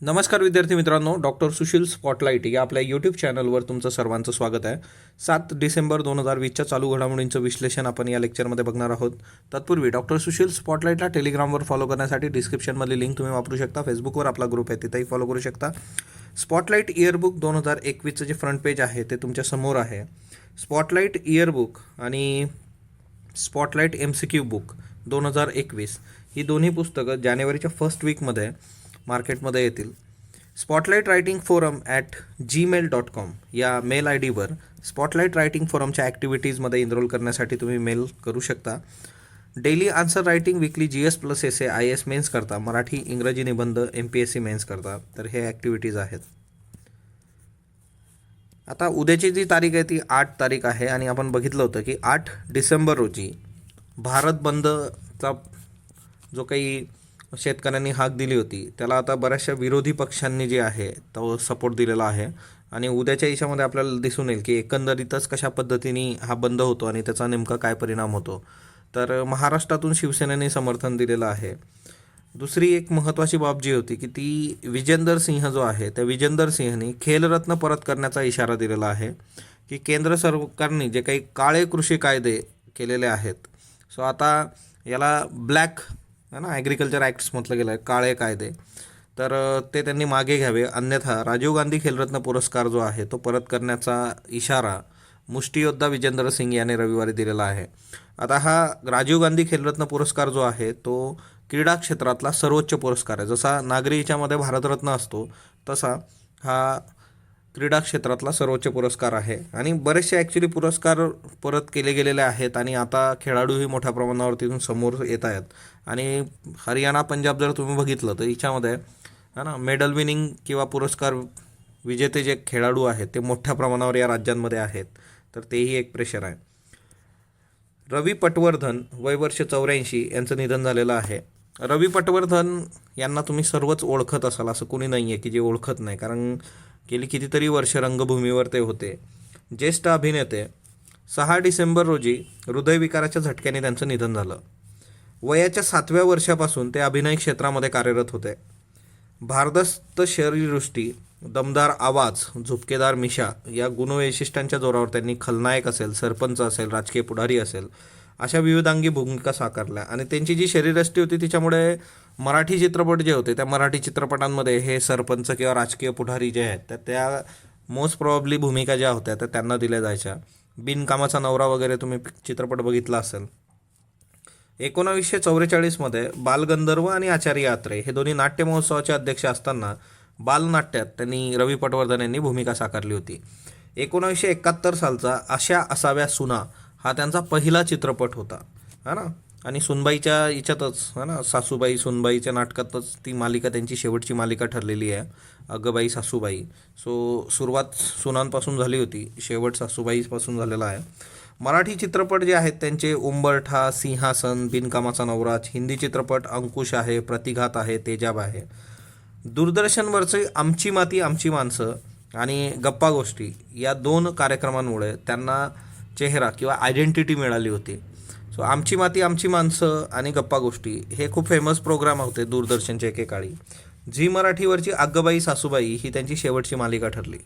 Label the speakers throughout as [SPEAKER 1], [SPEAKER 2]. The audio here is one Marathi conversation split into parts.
[SPEAKER 1] नमस्कार विद्यार्थी मित्रांनो, डॉक्टर सुशील स्पॉटलाईट या आपल्या यूट्यूब चॅनलवर तुमचं सर्वांचं स्वागत आहे. 7 डिसेंबर 2020च्या चालू घडामोडींचं विश्लेषण आपण या लेक्चरमध्ये बघणार आहोत. तत्पूर्वी डॉक्टर सुशील स्पॉटलाईटला टेलिग्रामवर फॉलो करण्यासाठी डिस्क्रिप्शनमधली लिंक तुम्ही वापरू शकता. फेसबुकवर आपला ग्रुप आहे, तिथेही फॉलो करू शकता. स्पॉटलाईट इयरबुक 2021चं जे फ्रंट पेज आहे ते तुमच्या समोर आहे. स्पॉटलाईट इयरबुक आणि स्पॉटलाईट MCQ बुक 2021 ही दोन्ही पुस्तकं जानेवारीच्या फर्स्ट वीकमध्ये मार्केटमध्ये येतील. स्पॉटलाईट रायटिंग फोरम @gmail.com या मेल IDवर स्पॉटलाईट रायटिंग फोरमच्या ॲक्टिव्हिटीजमध्ये इनरोल करण्यासाठी तुम्ही मेल करू शकता. Daily answer writing weekly GS plus SA IAS mains करता, मराठी इंग्रजी निबंध MPSC मेन्स करता, तर हे ॲक्टिव्हिटीज आहेत. आता उद्याची जी तारीख आहे ती 8 तारीख आहे आणि आपण बघितलं होतं की 8 डिसेंबर रोजी भारत बंदचा जो काही शेतकऱ्यांनी हाक दिली होती त्याला आता बऱ्याचशा विरोधी पक्षांनी जे आहे तो सपोर्ट दिलेला आहे. आणि उद्याच्या याच्यामध्ये आपल्याला दिसून येईल की एकंदरीतच कशा पद्धतीने हा बंद होतो आणि त्याचा नेमका काय परिणाम होतो. तर महाराष्ट्रातून शिवसेनेने समर्थन दिलेलं आहे. दुसरी एक महत्त्वाची बाब जी होती की ती विजेंदर सिंह जो आहे त्या विजेंदर सिंहने खेलरत्न परत करण्याचा इशारा दिलेला आहे की केंद्र सरकारने जे काही काळे कृषी कायदे केलेले आहेत, सो आता याला ब्लॅक है ना ॲग्रिकल्चर ॲक्ट्स म्हटलं गेलं आहे, काळे कायदे, तर ते त्यांनी मागे घ्यावे, अन्यथा राजीव गांधी खेलरत्न पुरस्कार जो आहे तो परत करण्याचा इशारा मुष्टियोद्धा विजेंद्र सिंग याने रविवारी दिलेला आहे. आता हा राजीव गांधी खेलरत्न पुरस्कार जो आहे तो क्रीडा क्षेत्रातला सर्वोच्च पुरस्कार आहे. जसा नागरी याच्यामध्ये भारतरत्न असतो तसा हा क्रीडा क्षेत्रातला सर्वोच्च पुरस्कार आहे. आणि बरेचसे ॲक्च्युली पुरस्कार परत केले गेलेले आहेत आणि आता खेळाडूही मोठ्या प्रमाणावर तिथून समोर येत आहेत. आणि हरियाणा पंजाब जर तुम्ही बघितलं तर याच्यामध्ये है ना मेडल विनिंग किंवा पुरस्कार विजेते जे खेळाडू आहेत ते मोठ्या प्रमाणावर या राज्यांमध्ये आहेत, तर तेही एक प्रेशर आहे. रवी पटवर्धन वयवर्ष 84 यांचं निधन झालेलं आहे. रवी पटवर्धन यांना तुम्ही सर्वच ओळखत असाल, असं कोणी नाही आहे की जे ओळखत नाही, कारण गेली कितीतरी वर्ष रंगभूमीवर ते होते. ज्येष्ठ अभिनेते. 6 डिसेंबर रोजी हृदयविकाराच्या झटक्याने त्यांचं निधन झालं. वयाच्या 7व्या वर्षापासून ते अभिनय क्षेत्रामध्ये कार्यरत होते. भारदस्त शरीरयष्टी, दमदार आवाज, झुपकेदार मिशा या गुणवैशिष्ट्यांच्या जोरावर त्यांनी खलनायक असेल, सरपंच असेल, राजकीय पुढारी असेल, अशा विविधांगी भूमिका साकारल्या. आणि त्यांची जी शरीरयष्टी होती तिच्यामुळे मराठी चित्रपट जे होते त्या मराठी चित्रपटांमध्ये हे सरपंच किंवा राजकीय पुढारी जे आहेत तर त्या मोस्ट प्रॉब्ली भूमिका ज्या होत्या त्या त्यांना दिल्या जायच्या. बिनकामाचा नवरा वगैरे तुम्ही चित्रपट बघितला असेल. 1944मध्ये बालगंधर्व आणि आचार्य आत्रे हे दोन्ही नाट्य महोत्सवाचे अध्यक्ष असताना बालनाट्यात त्यांनी रवी पटवर्धन यांनी भूमिका साकारली होती. 1971 सालचा अशा असाव्या सुना हा त्यांचा पहिला चित्रपट होता, है ना. आणि सुनबाईच्या याच्यातच है ना, सासूबाई सुनबाईच्या नाटकातच ती मालिका त्यांची शेवटची मालिका ठरलेली आहे, अगबाई सासूबाई. सो सुरुवात सुनांपासून झाली होती, शेवट सासूबाईपासून झालेला आहे. मराठी चित्रपट जे आहेत त्यांचे उंबरठा, सिंहासन, बिनकामाचा नवरा. हिंदी चित्रपट अंकुश आहे, प्रतिघात आहे, तेजाब आहे. दूरदर्शनवरचे आमची माती आमची माणसं आणि गप्पा गोष्टी या 2 कार्यक्रमांमुळे त्यांना चेहरा किंवा आयडेंटिटी मिळाली होती. सो आमची माती आमची माणसं आणि गप्पा गोष्टी हे खूप फेमस प्रोग्राम होते दूरदर्शनचे एकेकाळी. झी मराठीवरची अग्गबाई सासूबाई ही त्यांची शेवटची मालिका ठरली.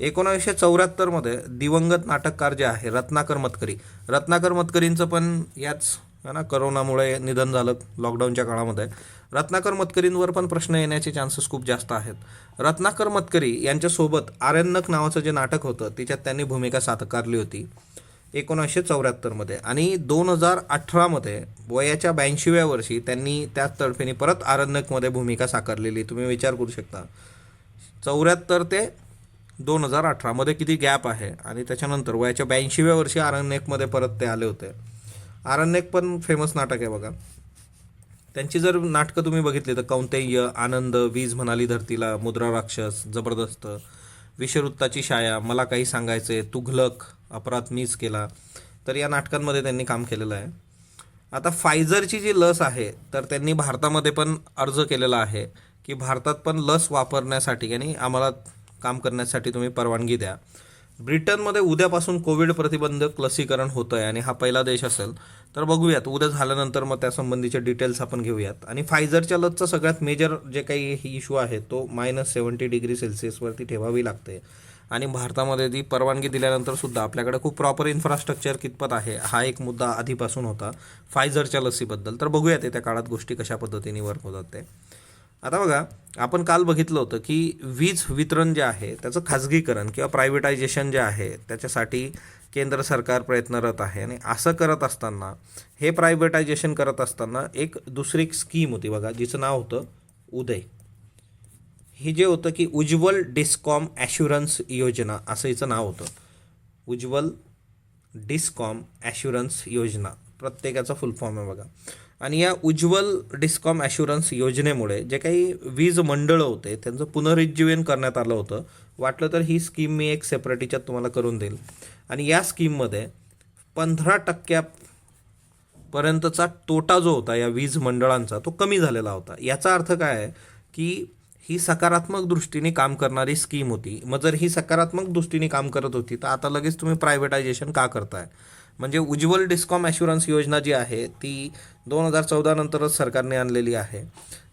[SPEAKER 1] 1974मध्ये दिवंगत नाटककार जे आहे रत्नाकर मतकरींचं पण याच है ना करोनामुळे निधन झालं लॉकडाऊनच्या काळामध्ये. रत्नाकर मतकरींवर पण प्रश्न येण्याचे चान्सेस खूप जास्त आहेत. रत्नाकर मतकरी यांच्यासोबत आरण्यक नावाचं जे नाटक होतं तिच्यात त्यांनी भूमिका साकारली होती 1974मध्ये. आणि 2018मध्ये वयाच्या 82व्या वर्षी त्यांनी त्याच तडफेने परत आरण्यकमध्ये भूमिका साकारलेली. तुम्ही विचार करू शकता 74 ते 2018मध्ये किती गॅप आहे. आणि त्याच्यानंतर वयाच्या 82व्या वर्षी आरण्यकमध्ये परत ते आले होते. आरण्यक पण फेमस नाटक आहे बघा. त्यांची जर नाटकं तुम्ही बघितली तर कौंतेय, आनंद, वीज म्हणाली धरतीला, मुद्रा राक्षस, जबरदस्त, विषवृत्ताची छाया, मला काही सांगायचे, तुघलक, अपराध मीच केला, तर या नाटकांमध्ये त्यांनी काम केलेलं आहे. आता फायझरची जी लस आहे तर त्यांनी भारतामध्ये पण अर्ज केलेला आहे की भारतात पण लस वापरण्यासाठी आणि आम्हाला काम करण्यासाठी तुम्ही परवानगी द्या. ब्रिटनमध्ये उद्यापासून कोविड प्रतिबंधक लसीकरण होतं आहे आणि हा पहिला देश असेल. तर बघूयात उद्या झाल्यानंतर मग त्यासंबंधीचे डिटेल्स आपण घेऊयात. आणि फायझरच्या लसचा सगळ्यात मेजर जे काही इश्यू आहे तो -70°C ठेवावी लागते. आणि भारतामध्ये ती परवानगी दिल्यानंतर सुद्धा आपल्याकडे खूप प्रॉपर इन्फ्रास्ट्रक्चर कितपत आहे हा एक मुद्दा आधीपासून होता फायझरच्या लसीबद्दल. तर बघूयात येत्या काळात गोष्टी कशा पद्धतीने वर्क होतात ते. आता बघा, आपण काल बघितलं होतं की वीज वितरण जे आहे त्याचं खाजगीकरण किंवा प्रायव्हेटायझेशन जे आहे त्याच्यासाठी केंद्र सरकार प्रयत्नरत आहे. आणि असं करत असताना, हे प्रायव्हेटायझेशन करत असताना एक दुसरी स्कीम होती बघा, जिचं नाव होतं उदय. हे जे होतं की उज्ज्वल डिस्कॉम ॲश्युरन्स योजना असं हिचं नाव होतं. उज्ज्वल डिस्कॉम ॲश्युरन्स योजना, प्रत्येकाचा फुल फॉर्म आहे बघा. आणि या उज्ज्वल डिस्कॉम ॲश्युरन्स योजनेमुळे जे काही वीज मंडळं होते त्यांचं पुनरुज्जीवन करण्यात आलं होतं. वाटलं तर ही स्कीम मी एक सेपरेट याच्यात तुम्हाला करून देईल. आणि या स्कीममध्ये 15% तोटा जो होता या वीज मंडळांचा तो कमी झालेला होता. याचा अर्थ काय आहे की ही सकारात्मक दृष्टीने काम करणारी स्कीम होती. मग जर ही सकारात्मक दृष्टीने काम करत होती तर आता लगेच तुम्ही प्रायव्हेटायझेशन का करताय? म्हणजे उज्ज्वल डिस्कॉम ॲश्युरन्स योजना जी आहे ती 2014 नंतरच सरकारने आणलेली आहे.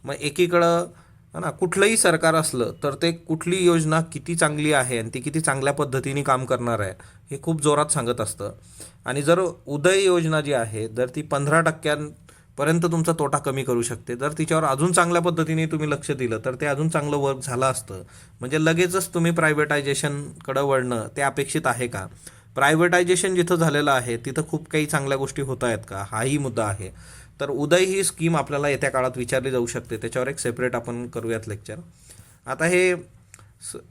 [SPEAKER 1] मग एकीकडं ना कुठलंही सरकार असलं तर ते कुठली योजना किती चांगली आहे आणि ती किती चांगल्या पद्धतीने काम करणार आहे हे खूप जोरात सांगत असतं. आणि जर उदय योजना जी आहे जर ती 15%पर्यंत तुमचा तोटा कमी करू शकते, जर तिच्यावर अजून चांगल्या पद्धतीने तुम्ही लक्ष दिलं तर ते अजून चांगलं वर्क झालं असतं. म्हणजे लगेचच तुम्ही प्रायव्हेटायझेशनकडं वळणं ते अपेक्षित आहे का? प्रायव्हेटायझेशन जिथं झालेलं आहे तिथं खूप काही चांगल्या गोष्टी होत आहेत का, हाही मुद्दा आहे. तर उदय ही स्कीम आपल्याला येत्या काळात विचारली जाऊ शकते, त्याच्यावर एक सेपरेट आपण करूयात लेक्चर. आता हे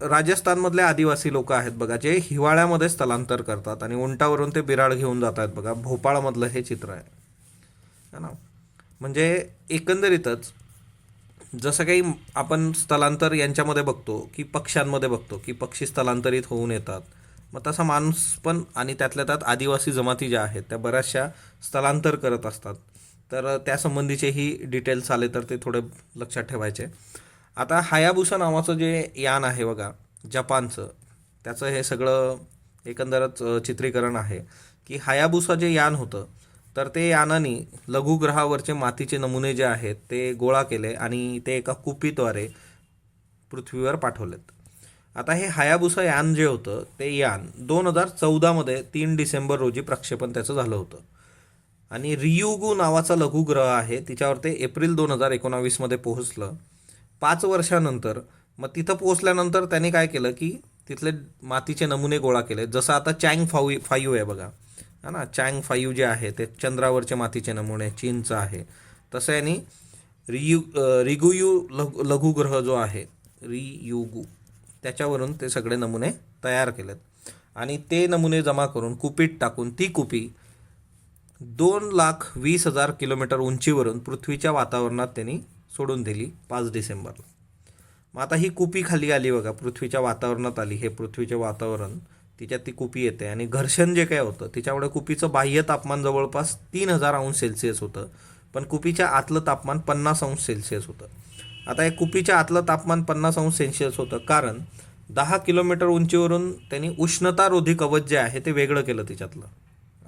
[SPEAKER 1] राजस्थानमधले आदिवासी लोक आहेत बघा, जे हिवाळ्यामध्ये स्थलांतर करतात आणि उंटावरून ते बिराड घेऊन जात आहेत बघा. भोपाळमधलं हे चित्र आहे ना. म्हणजे एकंदरीतच जसं काही आपण स्थलांतर यांच्यामध्ये बघतो की पक्ष्यांमध्ये बघतो की पक्षी स्थलांतरित होऊन येतात, मग तसा माणूस पण आणि त्यातल्या त्यात आदिवासी जमाती ज्या आहेत त्या बऱ्याचशा स्थलांतर करत असतात. तर त्यासंबंधीचेही डिटेल्स आले तर ते थोडे लक्षात ठेवायचे. आता हायाबुसा नावाचं जे यान आहे बघा जपानचं, त्याचं हे सगळं एकंदरच चित्रीकरण आहे की हायाबुसा जे यान होतं तर ते यानाने लघुग्रहावरचे मातीचे नमुने जे आहेत ते गोळा केले आणि ते एका कुपीद्वारे पृथ्वीवर पाठवलेत. आता हे हायाबुसा यान जे होतं ते यान 2014मध्ये 3 डिसेंबर रोजी प्रक्षेपण त्याचं झालं होतं. आणि रियुगू नावाचा लघुग्रह आहे तिच्यावर ते एप्रिल 2019मध्ये पोहोचलं. 5 वर्षानंतर मग तिथं पोहोचल्यानंतर त्याने काय केलं की तिथले मातीचे नमुने गोळा केले. जसं आता चँग 5 आहे बघा, हा ना, चँग 5 जे आहे ते चंद्रावरचे मातीचे नमुने चीनचं आहे. तसं यांनी रिगुयू लघुग्रह जो आहे रियुगू त्याच्यावरून ते सगळे नमुने तयार केलेत. आणि ते नमुने जमा करून कुपीत टाकून ती कुपी 2,20,000 किलोमीटर उंचीवरून पृथ्वीच्या वातावरणात त्यांनी सोडून दिली 5 डिसेंबरला. मग आता ही कुपी खाली आली बघा, पृथ्वीच्या वातावरणात आली. हे पृथ्वीचे वातावरण, तिच्यात ती कुपी येते आणि घर्षण जे काय होतं त्याच्यामुळे कुपीचं बाह्य तापमान जवळपास 3,000 अंश सेल्सिअस होतं, पण कुपीच्या आतलं तापमान 50 अंश सेल्सिअस होतं. आता या कुपीच्या आतलं तापमान 50 अंश सेल्सिअस होतं कारण 10 किलोमीटर उंचीवरून त्यांनी उष्णतारोधी कवच जे आहे ते वेगळं केलं तिच्यातलं.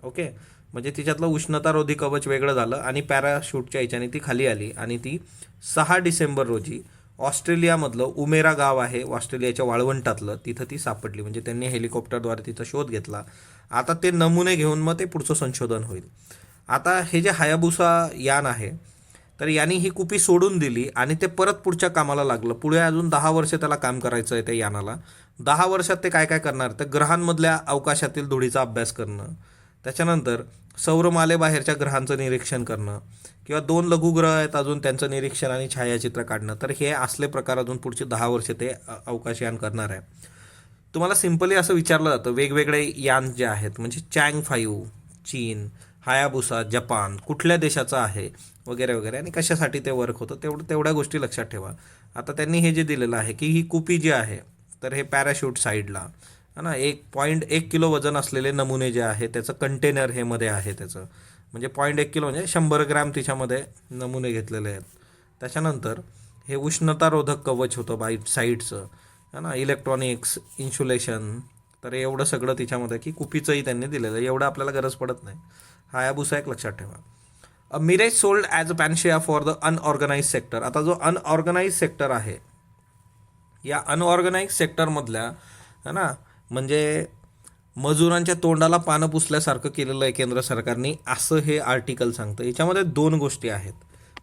[SPEAKER 1] ओके, म्हणजे तिच्यातलं उष्णतारोधी कवच वेगळं झालं आणि पॅराशूटच्या याच्याने ती खाली आली आणि ती 6 डिसेंबर रोजी ऑस्ट्रेलियामधलं उमेरा गाव आहे ऑस्ट्रेलियाच्या वाळवंटातलं, तिथं ती सापडली. म्हणजे त्यांनी हेलिकॉप्टरद्वारे तिचा शोध घेतला. आता ते नमुने घेऊन मग ते पुढचं संशोधन होईल. आता हे जे हायाबुसा यान आहे तर यांनी ही कुपी सोडून दिली आणि ते परत पुढच्या कामाला लागलं. पुढे अजून 10 वर्ष त्याला काम करायचं आहे त्या यानाला. 10 वर्षात ते काय काय करणार, तर ग्रहांमधल्या अवकाशातील धुळीचा अभ्यास करणं, त्याच्यानंतर सौरमालेबाहेरच्या ग्रहांचं निरीक्षण करणं, किंवा 2 लघुग्रह आहेत अजून त्यांचं निरीक्षण आणि छायाचित्र काढणं. तर हे असले प्रकार अजून पुढचे 10 वर्ष ते अवकाशयान करणार आहे. तुम्हाला सिम्पली असं विचारलं जातं वेगवेगळे यान जे आहेत, म्हणजे चँग 5 चीन, हायाबुसा जपान कुठल्या देशाचं आहे वगैरे वगैरे आणि कशासाठी ते वर्क होतं, तेवढ्या गोष्टी लक्षात ठेवा. आता त्यांनी हे जे दिलेलं आहे की ही कुपी जी आहे तर हे पॅराशूट साईडला है ना, 1.1 किलो वजन असलेले नमुने जे आहे त्याचं कंटेनर हे मध्ये आहे त्याचं, म्हणजे 0.1 किलो म्हणजे 100 ग्रॅम तिच्यामध्ये नमुने घेतलेले आहेत. त्याच्यानंतर हे उष्णतारोधक कवच होतं बाईट साईडचं, है ना, इलेक्ट्रॉनिक्स, इन्शुलेशन, तर एवढं सगळं तिच्यामध्ये की कुपीचंही त्यांनी दिलेलं आहे, एवढं आपल्याला गरज पडत नाही. हायाबुसा एक लक्षात ठेवा. A mirage sold as a panacea for the unorganised sector. आता जो अनऑर्गनाइज सेक्टर आहे, या अनऑर्गनाइज सेक्टरमधल्या है ना, म्हणजे मजुरांच्या तोंडाला पानं पुसल्यासारखं केलेलं आहे केंद्र सरकारने, असं हे आर्टिकल सांगतं. याच्यामध्ये दोन गोष्टी आहेत.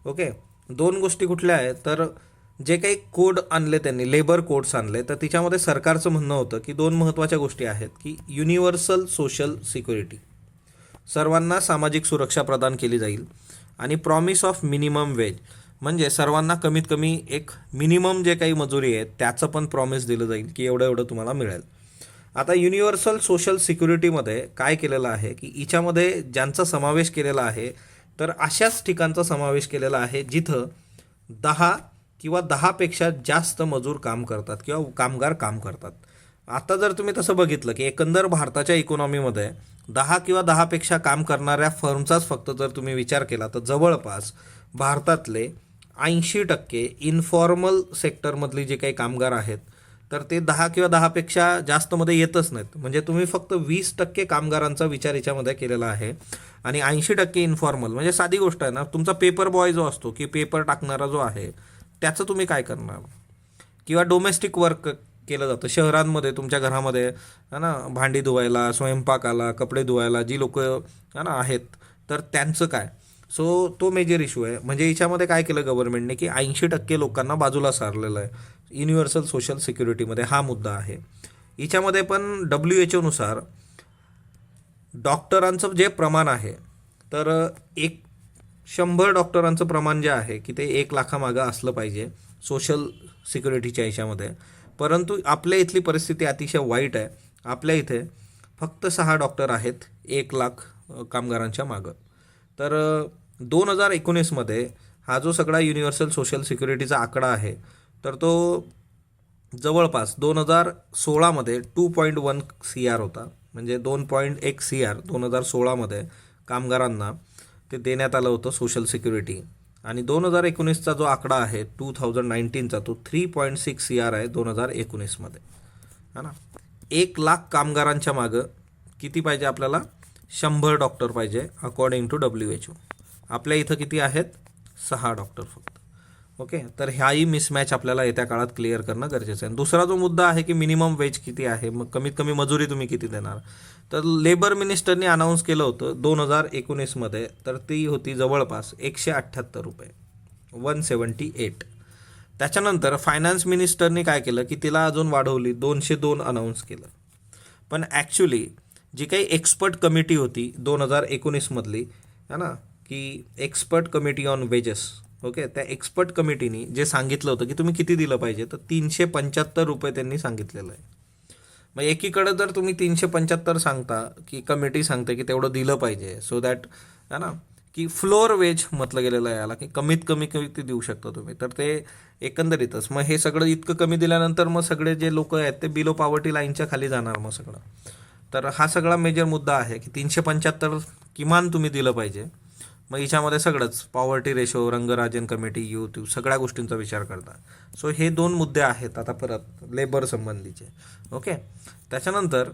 [SPEAKER 1] ओके, दोन गोष्टी कुठल्या आहेत, तर जे काही कोड आणले त्यांनी, लेबर कोड्स आणले, तर तिच्यामध्ये सरकारचं म्हणणं होतं की दोन महत्त्वाच्या गोष्टी आहेत, की युनिव्हर्सल सोशल सिक्युरिटी, सर्वांना सामाजिक सुरक्षा प्रदान केली जाईल, आणि प्रॉमिस ऑफ मिनिमम वेज, म्हणजे सर्वांना कमीत कमी एक मिनिमम जे काही मजुरी आहे त्याचं पण प्रॉमिस दिलं जाईल की एवढं एवढं तुम्हाला मिळेल. आता युनिव्हर्सल सोशल सिक्युरिटीमध्ये काय केलेलं आहे की हिच्यामध्ये ज्यांचा समावेश केलेला आहे, तर अशाच ठिकाणचा समावेश केलेला आहे जिथं 10 किंवा 10पेक्षा जास्त मजूर काम करतात किंवा कामगार काम करतात. आता जर तुम्ही तसं बघितलं की एकंदर भारताच्या इकॉनॉमीमध्ये 10 किंवा 10पेक्षा काम करणाऱ्या फर्मचाच फक्त जर तुम्ही विचार केला तर जवळपास भारतातले 80% इन्फॉर्मल सेक्टरमधली जे काही कामगार आहेत, तर ते 10 किंवा 10पेक्षा जास्तमध्ये येतच नाहीत. म्हणजे तुम्ही फक्त 20% कामगारांचा विचार याच्यामध्ये केलेला आहे आणि 80% इन्फॉर्मल. म्हणजे साधी गोष्ट आहे ना, तुमचा पेपर बॉय जो असतो की पेपर टाकणारा जो आहे त्याचं तुम्ही काय करणार, किंवा डोमेस्टिक वर्क केलं जातं शहरांमध्ये तुमच्या घरामध्ये है ना, भांडी धुवायला, स्वयंपाकाला, कपडे धुवायला जी लोक है ना आहेत, तर त्यांचं काय. सो तो मेजर इश्यू आहे. म्हणजे याच्यामध्ये काय केलं गव्हर्नमेंटने की 80% लोकांना बाजूला सारलेलं आहे युनिव्हर्सल सोशल सिक्युरिटीमध्ये. हा मुद्दा आहे. याच्यामध्ये पण WHO नुसार डॉक्टरांचं जे प्रमाण आहे, तर 100 डॉक्टरांचं प्रमाण जे आहे की ते 1 लाखामागं असलं पाहिजे सोशल सिक्युरिटीच्या याच्यामध्ये. परंतु आपल्या इथली परिस्थिती अतिशय वाईट आहे. आपल्या इथे फक्त 6 डॉक्टर आहेत 1 लाख कामगारांच्या मागं. तर 2019मध्ये हा जो सगळा युनिव्हर्सल सोशल सिक्युरिटीचा आकडा आहे, तर तो जवळपास 2016मध्ये 2.1 CR होता. म्हणजे 2.1 CR 2016मध्ये कामगारांना ते देण्यात आलं होतं सोशल सिक्युरिटी. आणि 2019चा जो आकडा आहे 2019चा, तो 3.6 CR आहे 2019मध्ये, है ना. 1 लाख कामगारांच्या मागं किती पाहिजे आपल्याला, 100 डॉक्टर पाहिजे अकॉर्डिंग टू WHO. आपल्या इथं किती आहेत, 6 डॉक्टर फक्त. ओके, तर ह्याही मिसमॅच आपल्याला येत्या काळात क्लिअर करणं गरजेचं आहे. दुसरा जो मुद्दा आहे की मिनिमम वेज किती आहे, मग कमीत कमी मजुरी तुम्ही किती देणार. तर लेबर मिनिस्टरनी अनाऊन्स केलं होतं 2019मध्ये, तर ती होती जवळपास 178 रुपये, 178. त्याच्यानंतर फायनान्स मिनिस्टरनी काय केलं की तिला अजून वाढवली, 202 अनाऊन्स केलं. पण ॲक्च्युली जी काही एक्सपर्ट कमिटी होती 2019मधली, है ना, की expert committee on wedges, okay, त्या एक्सपर्ट कमिटीनी जे सांगितलं होतं की तुम्ही किती दिलं पाहिजे, तर 375 रुपये त्यांनी सांगितलेलं आहे. मग एकीकडे जर तुम्ही 375 सांगता की कमिटी सांगते की तेवढं दिलं पाहिजे, सो दॅट है ना, की फ्लोअर वेज म्हटलं गेलेलं आहे याला, की कमीत कमी किती देऊ शकता तुम्ही. तर ते एकंदरीतच मग हे सगळं इतकं कमी दिल्यानंतर मग सगळे जे लोक आहेत ते बिलो पॉवर्टी लाईनच्या खाली जाणार मग सगळं. तर हा सगळा मेजर मुद्दा आहे की 375 किमान तुम्ही दिलं पाहिजे. मग हिच्यामध्ये सगळंच poverty ratio, Rangarajan committee, youth, सगळ्या गोष्टींचा विचार करता. सो हे 2 मुद्दे आहेत आता परत लेबर संबंधीचे. ओके, त्याच्यानंतर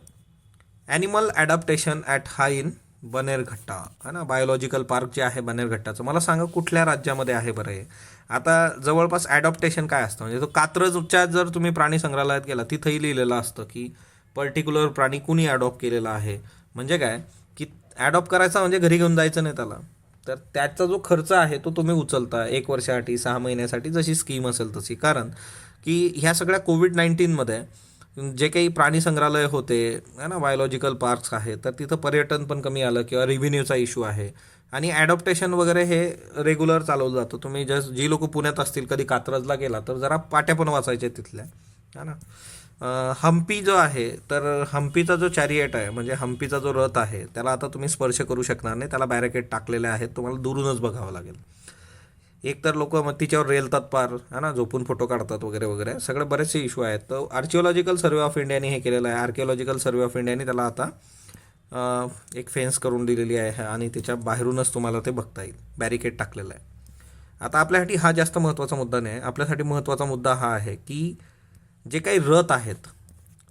[SPEAKER 1] animal adaptation at high in Bannerghatta, है ना, बायोलॉजिकल पार्क जे आहे बनेरघट्टाचं. मला सांगा कुठल्या राज्यामध्ये आहे बरं हे. आता जवळपास ॲडॉप्टेशन काय असतं, म्हणजे तो कात्रजच्या जर तुम्ही प्राणी संग्रहालयात गेला तिथंही लिहिलेलं असतं की पर्टिक्युलर प्राणी कुणी ॲडॉप्ट केलेला आहे. म्हणजे काय की ॲडॉप्ट करायचा म्हणजे घरी घेऊन जायचं नाही त्याला, तर त्याचा जो खर्च आहे तो तुम्ही उचलता 1 वर्षासाठी, 6 महिन्यासाठी, जशी स्कीम असेल तशी. कारण की ह्या सगळ्या कोविड-19मध्ये जे काही प्राणी संग्रहालय होते, है ना, बायोलॉजिकल पार्क्स आहे, तर तिथं पर्यटन पण कमी आलं किंवा रेव्हेन्यूचा इश्यू आहे. आणि ॲडॉप्टेशन वगैरे हे रेग्युलर चालवलं जातं. तुम्ही जी लोक पुण्यात असतील, कधी कात्रजला गेला तर जरा पाट्या पण वाचायच्या तिथल्या, है ना. हम्पी जो आहे, तर हम्पीचा जो चॅरिएट आहे, म्हणजे हम्पीचा जो रथ आहे, त्याला आता तुम्ही स्पर्श करू शकणार नाही, त्याला बॅरिकेड टाकलेले आहेत, तुम्हाला दुरूनच बघावं लागेल. एक तर लोक मग तिच्यावर रेलतात पार, है ना, झोपून फोटो काढतात वगैरे वगैरे, सगळे बरेचसे इश्यू आहेत. तर आर्किओलॉजिकल सर्वे ऑफ इंडियाने हे केलेलं आहे. आर्किओलॉजिकल सर्वे ऑफ इंडियाने त्याला आता एक फेन्स करून दिलेली आहे आणि त्याच्या बाहेरूनच तुम्हाला ते बघता येईल, बॅरिकेड टाकलेलं आहे. आता आपल्यासाठी हा जास्त महत्त्वाचा मुद्दा नाही. आपल्यासाठी महत्त्वाचा मुद्दा हा आहे की जे काही रथ आहेत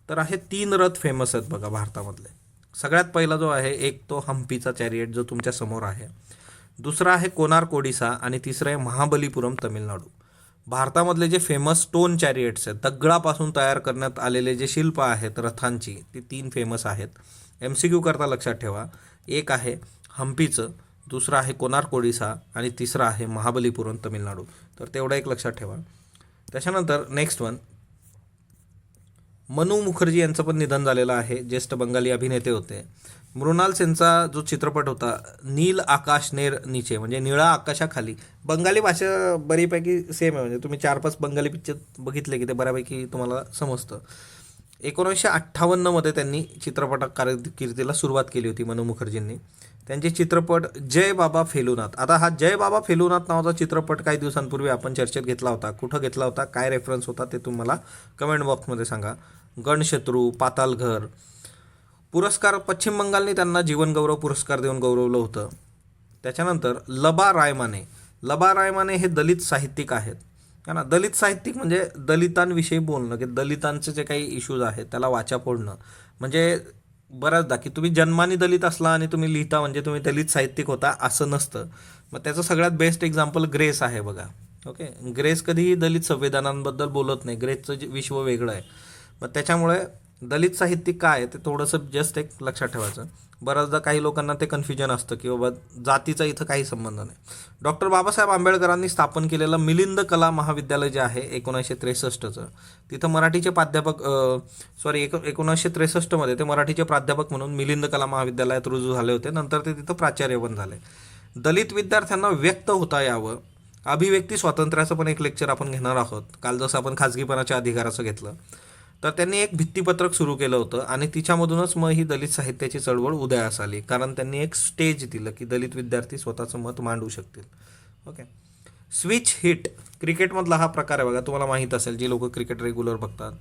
[SPEAKER 1] तर आहे 3 रथ फेमस आहेत बघा भारतामधले. सगळ्यात पहिला जो आहे एक तो हम्पीचा चॅरिएट जो तुमच्या समोर आहे, दुसरा आहे कोणार्क ओडिसा आणि तिसरं आहे महाबलीपुरम तमिळनाडू. भारतामधले जे फेमस स्टोन चॅरिएट्स आहेत, दगडापासून तयार करण्यात आलेले जे शिल्प आहेत रथांची, ती 3 फेमस आहेत. MCQ करता लक्षात ठेवा, एक आहे हम्पीचं, दुसरं आहे कोणार्क ओडिसा आणि तिसरं आहे महाबलीपुरम तमिळनाडू. तर तेवढं एक लक्षात ठेवा. त्याच्यानंतर नेक्स्ट वन, मनू मुखर्जी यांचं पण निधन झालेलं आहे. ज्येष्ठ बंगाली अभिनेते होते. मृणाल सेनचा जो चित्रपट होता नील आकाश नेर नीचे, म्हणजे निळा आकाशाखाली, बंगाली भाषा बरीपैकी सेम आहे, म्हणजे तुम्ही 4-5 बंगाली पिक्चर बघितले की ते बऱ्यापैकी तुम्हाला समजतं. 1958मध्ये त्यांनी चित्रपट कारकिर्दीला सुरुवात केली होती मनू मुखर्जींनी. त्यांचे चित्रपट जय बाबा फेलूनाथ. आता हा जय बाबा फेलूनाथ नावाचा चित्रपट काही दिवसांपूर्वी आपण चर्चेत घेतला होता. कुठं घेतला होता, काय रेफरन्स होता ते तुम्हाला कमेंट बॉक्समध्ये सांगा. गणशत्रू, पातालघर पुरस्कार पश्चिम बंगालने त्यांना जीवनगौरव पुरस्कार देऊन गौरवलं होतं. त्याच्यानंतर लबा रायमाने. लबा रायमाने हे दलित साहित्यिक आहेत, है ना. दलित साहित्यिक म्हणजे दलितांविषयी बोलणं, की दलितांचे जे काही इश्यूज आहेत त्याला वाचा फोडणं. म्हणजे बऱ्याचदा की तुम्ही जन्माने दलित असला आणि तुम्ही लिहिता म्हणजे तुम्ही दलित साहित्यिक होता असं नसतं. मग त्याचं सगळ्यात बेस्ट एक्झाम्पल ग्रेस आहे बघा. ओके, ग्रेस कधीही दलित संवेदनांबद्दल बोलत नाही. ग्रेसचं विश्व वेगळं आहे. मग त्याच्यामुळे दलित साहित्यिक काय आहे ते थोडंसं जस्ट एक लक्षात ठेवायचं. बऱ्याचदा काही लोकांना ते कन्फ्युजन असतं की बाबा जातीचा इथं काही संबंध नाही. डॉक्टर बाबासाहेब आंबेडकरांनी स्थापन केलेलं मिलिंद कला महाविद्यालय जे आहे 1963चं, तिथं मराठीचे प्राध्यापक 1963मध्ये ते मराठीचे प्राध्यापक म्हणून मिलिंद कला महाविद्यालयात रुजू झाले होते. नंतर ते तिथं प्राचार्य पण झाले. दलित विद्यार्थ्यांना व्यक्त होता यावं, अभिव्यक्ती स्वातंत्र्याचं पण एक लेक्चर आपण घेणार आहोत. काल जसं आपण खाजगीपणाच्या अधिकाराचं घेतलं, तर त्यांनी एक भित्तीपत्रक सुरू केलं होतं आणि तिच्यामधूनच मग ही दलित साहित्याची चळवळ उदयास आली. कारण त्यांनी एक स्टेज दिलं की दलित विद्यार्थी स्वतःचं मत मांडू शकतील. ओके, स्विच हिट क्रिकेटमधला हा प्रकार आहे बघा. तुम्हाला माहीत असेल जी लोक क्रिकेट रेग्युलर बघतात.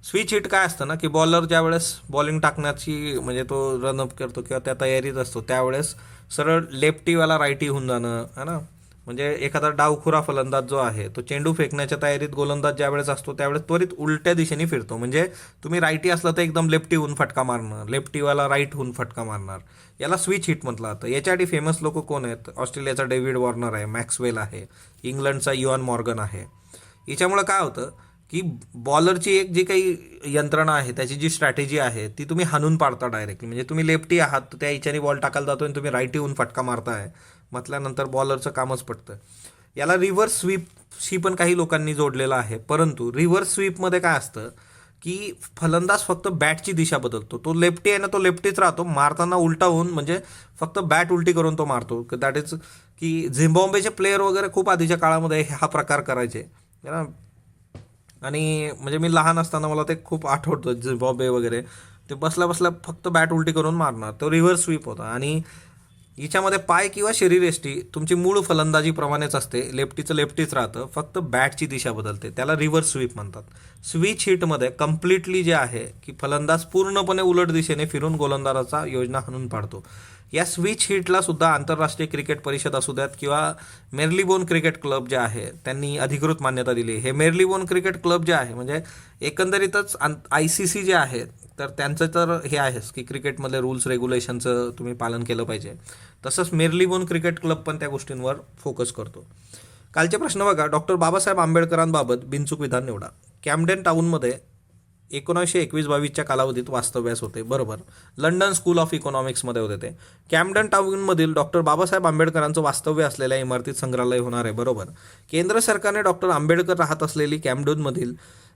[SPEAKER 1] स्विच हिट काय असतं ना, की बॉलर ज्या वेळेस बॉलिंग टाकण्याची म्हणजे तो रनअप करतो किंवा त्या तयारीत असतो त्यावेळेस सरळ लेफ्टीवाला रायटी होऊन जाणं, है ना. म्हणजे एखादा डावखुरा फलंदाज जो आहे तो चेंडू फेकण्याच्या तयारीत गोलंदाज ज्या वेळेस असतो त्यावेळेस त्वरित उलट्या दिशेने फिरतो. म्हणजे तुम्ही रायटी असला तर एकदम लेफ्टी होऊन फटका मारणं, लेफ्टीवाला राईट होऊन फटका मारणार, याला स्विच हिट म्हटलं जातं. याच्यासाठी फेमस लोक कोण आहेत? ऑस्ट्रेलियाचा डेव्हिड वॉर्नर आहे, मॅक्सवेल आहे, इंग्लंडचा युआन मॉर्गन आहे. याच्यामुळे काय होतं की बॉलरची एक जी काही यंत्रणा आहे, त्याची जी स्ट्रॅटेजी आहे ती तुम्ही हाणून पाडता डायरेक्टली. म्हणजे तुम्ही लेफ्टी आहात तर त्या हिच्याने बॉल टाकायला जातो आणि तुम्ही राईटी होऊन फटका मारताय म्हटल्यानंतर बॉलरचं कामच पडतं. याला रिव्हर्स स्वीपशी पण काही लोकांनी जोडलेलं आहे. परंतु रिव्हर्स स्वीपमध्ये काय असतं की फलंदाज फक्त बॅटची दिशा बदलतो. तो लेफ्टी आहे ना, तो लेफ्टीच राहतो, मारताना उलटा होऊन म्हणजे फक्त बॅट उलटी करून तो मारतो. दॅट इज की झिम्बाब्वेचे प्लेयर वगैरे खूप आधीच्या काळामध्ये हा प्रकार करायचे ना. आणि म्हणजे मी लहान असताना मला ते खूप आठवतं, झिम्बाब्वे वगैरे ते बसल्या बसल्या फक्त बॅट उलटी करून मारणार. तो रिव्हर्स स्वीप होता. आणि हिच्यामध्ये पाय किंवा शरीरयष्टी तुमची मूळ फलंदाजीप्रमाणेच असते. लेफ्टीचं लेफ्टीच राहतं, फक्त बॅटची दिशा बदलते. त्याला रिव्हर्स स्वीप म्हणतात. स्विच हिटमध्ये कम्प्लिटली जे आहे की फलंदाज पूर्णपणे उलट दिशेने फिरून गोलंदाजाचा योजना हाणून पाडतो. या स्विच हिटला सुद्धा आंतरराष्ट्रीय क्रिकेट परिषद असू द्यात किंवा मेर्लीबोन क्रिकेट क्लब जे आहे त्यांनी अधिकृत मान्यता दिली. हे मेर्लीबोन क्रिकेट क्लब जे आहे म्हणजे एकंदरीतच ICC जे आहे तर त्यांचं तर हे आहेच की क्रिकेटमधले रूल्स रेग्युलेशनचं तुम्ही पालन केलं पाहिजे. तसंच मेर्लीबोन क्रिकेट क्लब पण त्या गोष्टींवर फोकस करतो. कालचे प्रश्न बघा. डॉक्टर बाबासाहेब आंबेडकरांबाबत बिनचूक विधान निवडा. कॅम्डेन टाऊनमध्ये 1921-22च्या कालावधीत वास्तव्यास होते, बरोबर. लंडन स्कूल ऑफ इकॉनॉमिक्समध्ये होते ते. कॅम्डेन टाऊनमधील डॉक्टर बाबासाहेब आंबेडकरांचं वास्तव्य असलेल्या इमारतीत संग्रहालय होणार आहे, बरोबर. केंद्र सरकारने डॉक्टर आंबेडकर राहत असलेली कॅम्डेनमधील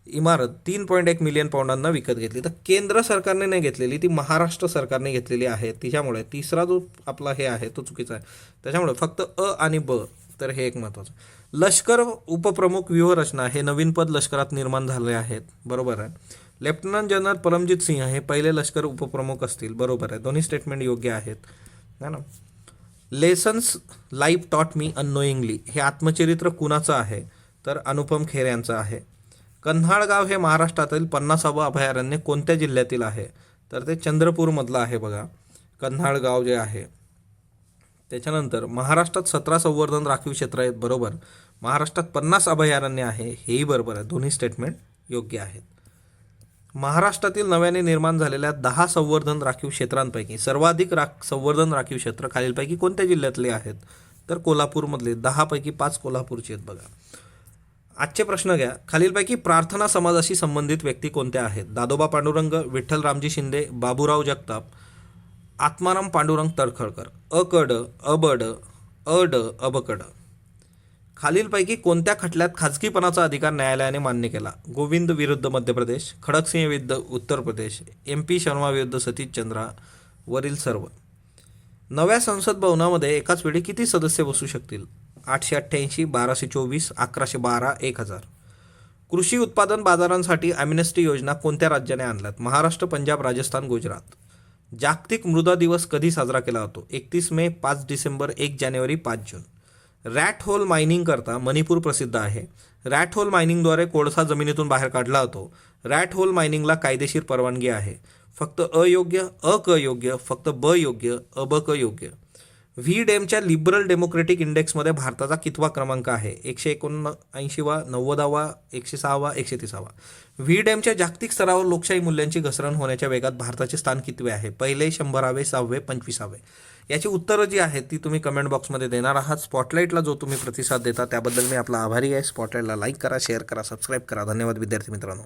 [SPEAKER 1] इमारत 3.1 मिलियन पाऊंडांना विकत घेतली. तर केंद्र सरकारने नाही घेतलेली, ती महाराष्ट्र सरकारने घेतलेली आहे. तिच्यामुळे तिसरा जो आपला हे आहे तो चुकीचा आहे. त्याच्यामुळे फक्त अ आणि ब, तर हे एक महत्त्वाचं. लष्कर उपप्रमुख व्यूहरचना हे नवीन पद लष्करात निर्माण झाले आहेत, बरोबर आहे. लेफ्टनंट जनरल परमजित सिंह हे पहिले लष्कर उपप्रमुख असतील, बरोबर आहे. दोन्ही स्टेटमेंट योग्य आहेत, है ना. Lessons life taught me unknowingly हे आत्मचरित्र कुणाचं आहे? तर अनुपम खेर यांचं आहे. कन्हाळगाव हे महाराष्ट्रातील 50वे अभयारण्य कोणत्या जिल्ह्यातील आहे? तर ते चंद्रपूरमधलं आहे बघा, कन्हाळगाव जे आहे. त्याच्यानंतर महाराष्ट्रात 17 संवर्धन राखीव क्षेत्र आहेत, बरोबर. महाराष्ट्रात 50 अभयारण्य आहे, हेही बरोबर आहे. दोन्ही स्टेटमेंट योग्य आहेत. महाराष्ट्रातील नव्याने निर्माण झालेल्या 10 संवर्धन राखीव क्षेत्रांपैकी सर्वाधिक संवर्धन राखीव क्षेत्र खालीलपैकी कोणत्या जिल्ह्यातले आहेत? तर कोल्हापूरमधले 10 पैकी 5 कोल्हापूरचे आहेत बघा. आजचे प्रश्न घ्या. खालीलपैकी प्रार्थना समाजाशी संबंधित व्यक्ती कोणत्या आहेत? दादोबा पांडुरंग, विठ्ठल रामजी शिंदे, बाबूराव जगताप, आत्माराम पांडुरंग तळखरकर. अकड, अबड, अड, अबकड. खालीलपैकी कोणत्या खटल्यात खाजगीपणाचा अधिकार न्यायालयाने मान्य केला? गोविंद विरुद्ध मध्य प्रदेश, खडकसिंह विरुद्ध उत्तर प्रदेश, MP शर्मा विरुद्ध सतीश चंद्रा, वरील सर्व. नव्या संसद भवनामध्ये एकाच वेळी किती सदस्य बसू शकतील? 888, 1224, 1112, 1000. कृषी उत्पादन बाजारांसाठी ॲम्नेस्टी योजना कोणत्या राज्याने आणल्यात? महाराष्ट्र, पंजाब, राजस्थान, गुजरात. जागतिक मृदा दिवस कधी साजरा केला जातो? 31 मे, 5 डिसेंबर, 1 जानेवारी, 5 जून. रॅट होल मायनिंग करता मणिपूर प्रसिद्ध आहे. रॅट होल मायनिंगद्वारे कोळसा जमिनीतून बाहेर काढला जातो. रॅट होल मायनिंगला कायदेशीर परवानगी आहे. फक्त अयोग्य, अक योग्य, फक्त ब योग्य, अबक योग्य. व्ही डेमच्या लिबरल डेमोक्रेटिक इंडेक्समध्ये भारताचा कितवा क्रमांक आहे? 179वा, 90वा, 106वा, 130वा. व्ही डेमच्या जागतिक स्तरावर लोकशाही मूल्यांची घसरण होण्याच्या वेगात भारताचे स्थान कितवे आहे? पहिले, 100वे, 6वे, 25वे. याची उत्तरं जी आहेत ती तुम्ही कमेंट बॉक्समध्ये देणार आहात. स्पॉटलाईटला जो तुम्ही प्रतिसाद देता त्याबद्दल मी आपला आभारी आहे. स्पॉटलाईटला लाईक करा, शेअर करा, सबस्क्राईब करा. धन्यवाद विद्यार्थी मित्रांनो.